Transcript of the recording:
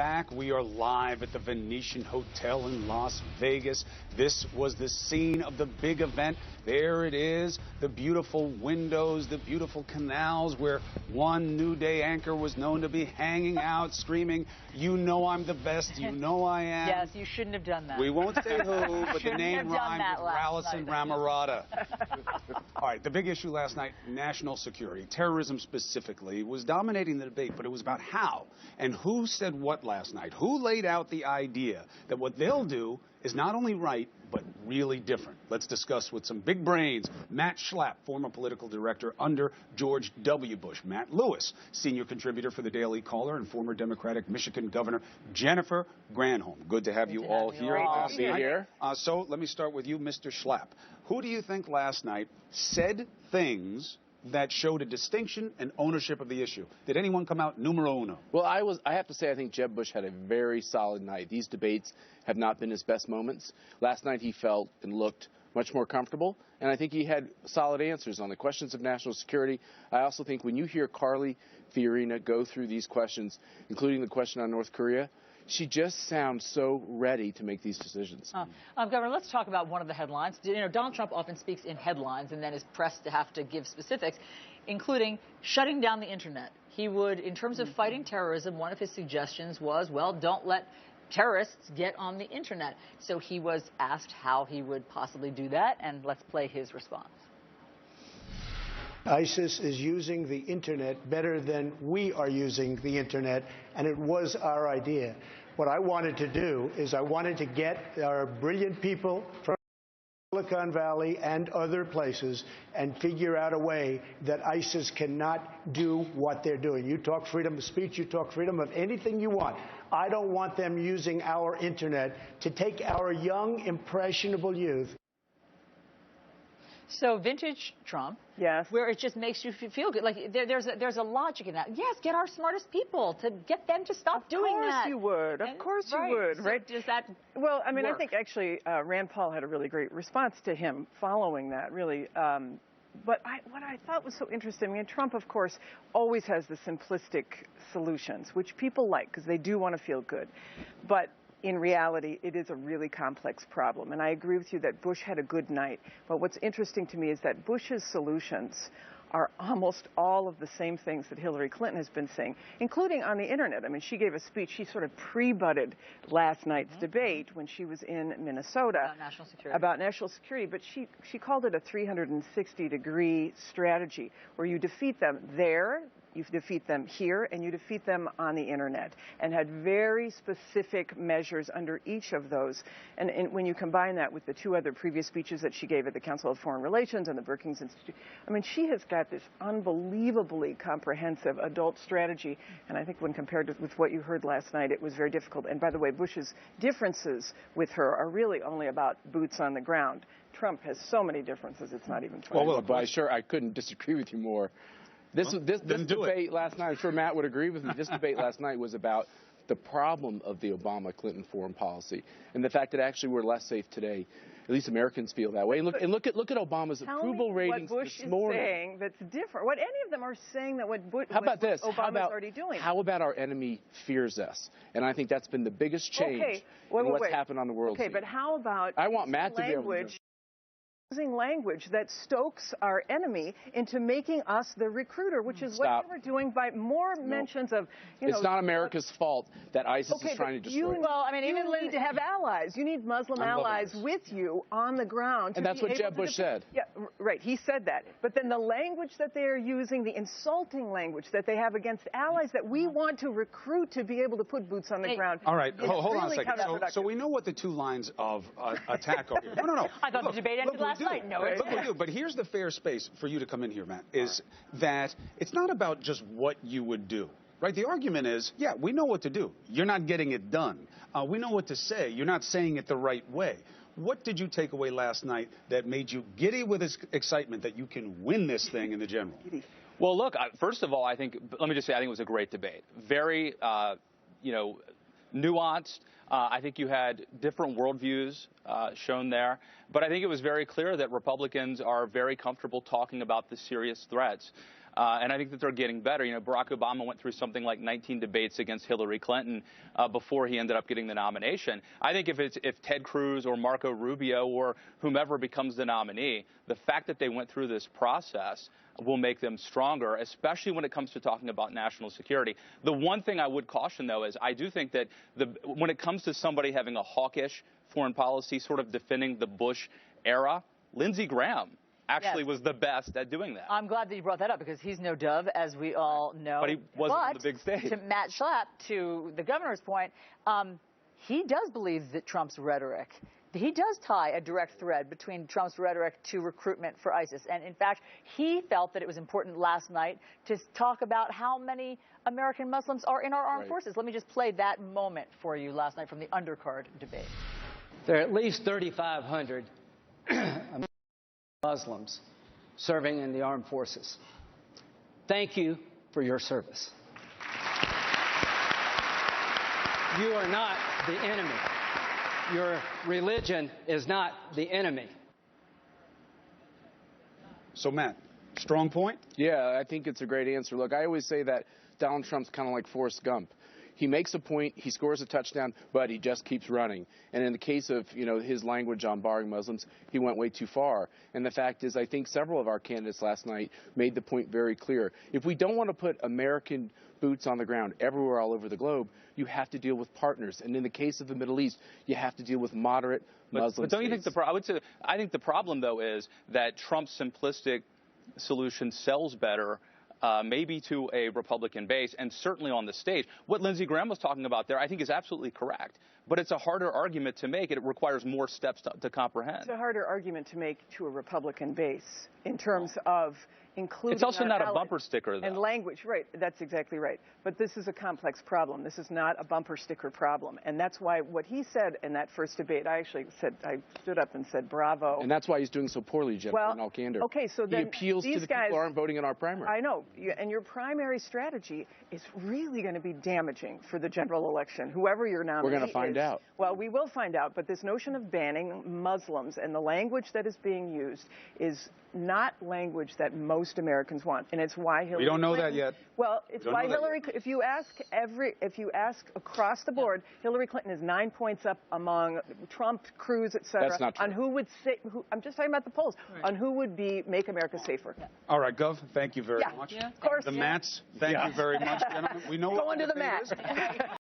Back, we are live at the Venetian Hotel in Las Vegas. This was the scene of the big event. There it is, the beautiful windows, the beautiful canals where one New Day anchor was known to be hanging out, screaming, "You know I'm the best, you know I am." Yes, you shouldn't have done that. We won't say who, but the name rhymed with Rallison Ramarada. All right, the big issue last night, national security, terrorism specifically, was dominating the debate, but it was about how and who said what last night. Who laid out the idea that what they'll do is not only right, but really different? Let's discuss with some big brains. Matt Schlapp, former political director under George W. Bush. Matt Lewis, senior contributor for the Daily Caller, and former Democratic Michigan Governor Jennifer Granholm. Good to have you all here. Great to be here. So let me start with you, Mr. Schlapp. Who do you think last night said things that showed a distinction and ownership of the issue? Did anyone come out numero uno? Well, I have to say, I think Jeb Bush had a very solid night. These debates have not been his best moments. Last night he felt and looked much more comfortable, and I think he had solid answers on the questions of national security. I also think when you hear Carly Fiorina go through these questions, including the question on North Korea, she just sounds so ready to make these decisions. Governor, let's talk about one of the headlines. You know, Donald Trump often speaks in headlines and then is pressed to have to give specifics, including shutting down the Internet. He would, in terms of fighting terrorism, one of his suggestions was, well, don't let terrorists get on the Internet. So he was asked how he would possibly do that, and let's play his response. ISIS is using the Internet better than we are using the Internet, and it was our idea. What I wanted to do is I wanted to get our brilliant people from Silicon Valley and other places and figure out a way that ISIS cannot do what they're doing. You talk freedom of speech, you talk freedom of anything you want. I don't want them using our Internet to take our young, impressionable youth. So vintage Trump, yes, where it just makes you feel good. Like there's a logic in that. Yes, get our smartest people to get them to stop doing that. Of course you would. Of course you would. Right? Does that Well, I mean, work? I think actually Rand Paul had a really great response to him following that, really. But what I thought was so interesting, I mean, Trump, of course, always has the simplistic solutions, which people like because they do want to feel good. But in reality, it is a really complex problem. And I agree with you that Bush had a good night. But what's interesting to me is that Bush's solutions are almost all of the same things that Hillary Clinton has been saying, including on the Internet. I mean, she gave a speech. She sort of pre-butted last night's debate when she was in Minnesota about national security. But she called it a 360-degree strategy where you defeat them there, you defeat them here, and you defeat them on the Internet, and had very specific measures under each of those. And when you combine that with the two other previous speeches that she gave at the Council of Foreign Relations and the Brookings Institute, I mean, she has got this unbelievably comprehensive adult strategy. And I think when compared with what you heard last night, it was very difficult. And by the way, Bush's differences with her are really only about boots on the ground. Trump has so many differences, it's not even funny. Well, but I couldn't disagree with you more. This debate last night, I'm sure Matt would agree with me, this debate last night was about the problem of the Obama-Clinton foreign policy and the fact that actually we're less safe today. At least Americans feel that way. And look at Obama's approval ratings this morning. What Bush is saying that's different. What any of them are saying that what Obama's already doing. How about our enemy fears us? And I think that's been the biggest change in what's happened on the world scene. But how about I want Matt to be able to using language that stokes our enemy into making us the recruiter, which is what they were doing by more mentions of, It's not America's fault that ISIS is trying to destroy. Well, I mean, you need to have allies. You need Muslim allies with you on the ground. And that's what Jeb Bush said. Yeah, right. He said that. But then the language that they are using, the insulting language that they have against allies that we want to recruit to be able to put boots on the ground. All right, hold on a second. So we know what the two lines of attack are here. No. I thought the debate ended last night. No, but here's the fair space for you to come in here, Matt, is that it's not about just what you would do, right? The argument is, yeah, we know what to do. You're not getting it done. We know what to say. You're not saying it the right way. What did you take away last night that made you giddy with excitement that you can win this thing in the general? Well, look, first of all, let me just say, I think it was a great debate. Very, nuanced. I think you had different worldviews shown there. But I think it was very clear that Republicans are very comfortable talking about the serious threats. And I think that they're getting better. You know, Barack Obama went through something like 19 debates against Hillary Clinton before he ended up getting the nomination. I think if Ted Cruz or Marco Rubio or whomever becomes the nominee, the fact that they went through this process will make them stronger, especially when it comes to talking about national security. The one thing I would caution, though, is I do think that when it comes to somebody having a hawkish foreign policy, sort of defending the Bush era, Lindsey Graham actually was the best at doing that. I'm glad that you brought that up because he's no dove, as we all know. But he wasn't on the big stage. To Matt Schlapp, to the governor's point, he does believe that Trump's rhetoric, he does tie a direct thread between Trump's rhetoric to recruitment for ISIS. And in fact, he felt that it was important last night to talk about how many American Muslims are in our armed forces. Let me just play that moment for you last night from the undercard debate. There are at least 3,500 Muslims serving in the armed forces. Thank you for your service. You are not the enemy. Your religion is not the enemy. So, Matt, strong point? Yeah, I think it's a great answer. Look, I always say that Donald Trump's kind of like Forrest Gump. He makes a point, he scores a touchdown, but he just keeps running. And in the case of, his language on barring Muslims, he went way too far. And the fact is, I think several of our candidates last night made the point very clear. If we don't want to put American boots on the ground everywhere all over the globe, you have to deal with partners. And in the case of the Middle East, you have to deal with moderate Muslim But don't you states. think I think the problem, though, is that Trump's simplistic solution sells better maybe to a Republican base and certainly on the stage. What Lindsey Graham was talking about there, I think, is absolutely correct. But it's a harder argument to make. It requires more steps to comprehend. It's a harder argument to make to a Republican base in terms of including. It's also not a bumper sticker, though. And language, right. That's exactly right. But this is a complex problem. This is not a bumper sticker problem. And that's why what he said in that first debate, I stood up and said, bravo. And that's why he's doing so poorly, Jennifer, in all candor. Okay, so then he appeals to the people who aren't voting in our primary. I know. And your primary strategy is really going to be damaging for the general election, whoever your nominee is. We're going to find out. Well, we will find out. But this notion of banning Muslims and the language that is being used is not language that most Americans want, and it's why Hillary. We don't know Clinton, that yet. Well, it's why Hillary. If you ask across the board, Hillary Clinton is 9 points up among Trump, Cruz, etc. That's not true. On who would say. I'm just talking about the polls. Right. On who would make America safer. Yeah. All right, Gov. Thank you very much. Yeah, of course. The Mats. Thank you very much, gentlemen. We know go into the mat.